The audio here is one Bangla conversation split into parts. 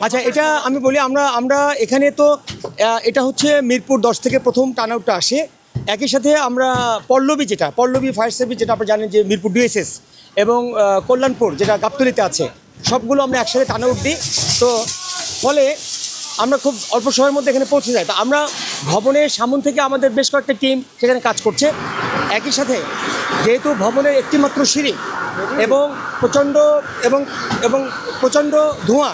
আচ্ছা, এটা আমি বলি, আমরা আমরা এখানে তো এটা হচ্ছে মিরপুর 10 থেকে প্রথম টার্ন আউটটা আসে। একই সাথে আমরা পল্লবী ফায়ার সার্ভিস, যেটা আপনারা জানেন যে মিরপুর ডিএসএস, এবং কল্যাণপুর যেটা গাবতলীতে আছে, সবগুলো আমরা একসাথে টার্ন আউট দিই। তো ফলে আমরা খুব অল্প সময়ের মধ্যে এখানে পৌঁছে যাই। তো আমরা ভবনের সামন থেকে আমাদের বেশ কয়েকটা টিম সেখানে কাজ করছে। একই সাথে যেহেতু ভবনের একটি মাত্র সিঁড়ি এবং প্রচণ্ড এবং এবং প্রচণ্ড ধোঁয়া,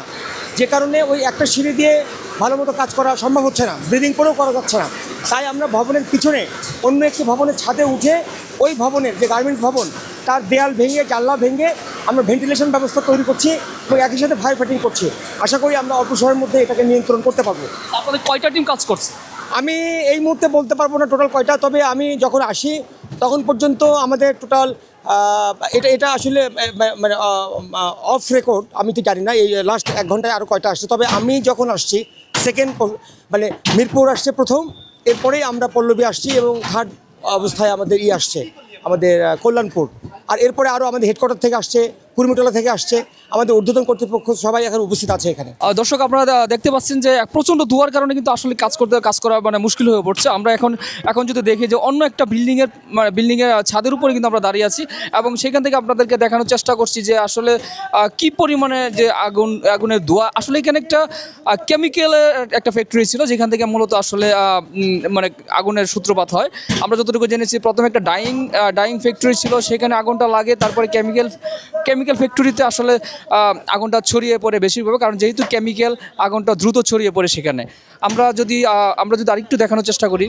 যে কারণে ওই একটা সিঁড়ি দিয়ে ভালো মতো কাজ করা সম্ভব হচ্ছে না, ব্রিদিং করেও করা যাচ্ছে না। তাই আমরা ভবনের পিছনে অন্য একটি ভবনের ছাদে উঠে ওই ভবনের যে গার্মেন্টস ভবন, তার দেয়াল ভেঙে, জানলা ভেঙে আমরা ভেন্টিলেশন ব্যবস্থা তৈরি করছি এবং একই সাথে ফায়ার ফাইটিং করছি। আশা করি আমরা অল্প সময়ের মধ্যে এটাকে নিয়ন্ত্রণ করতে পারবো। আপনাদের কয়টা টিম কাজ করছে? আমি এই মুহূর্তে বলতে পারবো না টোটাল কয়টা, তবে আমি যখন আসি তখন পর্যন্ত আমাদের টোটাল এটা আসলে মানে অফ রেকর্ড আমি তো জানি না এই লাস্ট 1 ঘন্টায় আরও কয়টা আসছে। তবে আমি যখন আসছি সেকেন্ড, মানে মিরপুর আসছে প্রথম, এরপরেই আমরা পল্লবী আসছি এবং থার্ড অবস্থায় আমাদের আসছে আমাদের কল্যাণপুর। আর এরপরে আরও আমাদের হেডকোয়ার্টার থেকে আসছে, কুড়িমোটলা থেকে আসছে, আমাদের ঊর্ধ্বতন কর্তৃপক্ষ সবাই এখন উপস্থিত আছে এখানে। দর্শক, আপনারা দেখতে পাচ্ছেন যে প্রচণ্ড ধোঁয়ার কারণে কিন্তু আসলে কাজ করা মানে মুশকিল হয়ে পড়ছে। আমরা এখন যদি দেখি যে অন্য একটা বিল্ডিংয়ের ছাদের উপরে কিন্তু আমরা দাঁড়িয়ে আছি এবং সেখান থেকে আপনাদেরকে দেখানোর চেষ্টা করছি যে আসলে কি পরিমাণে যে আগুনের ধোঁয়া। আসলে এখানে একটা কেমিক্যালের একটা ফ্যাক্টরি ছিল, যেখান থেকে মূলত আসলে মানে আগুনের সূত্রপাত হয়। আমরা যতটুকু জেনেছি, প্রথমে একটা ডাইং ফ্যাক্টরি ছিল, সেখানে আগুনটা লাগে, তারপরে কেমিক্যাল ফ্যাক্টরিতে আসলে আগুনটা ছড়িয়ে পড়ে বেশিরভাবে, কারণ যেহেতু কেমিক্যাল, আগুনটা দ্রুত ছড়িয়ে পড়ে সেখানে। আমরা যদি আরেকটু দেখানোর চেষ্টা করি।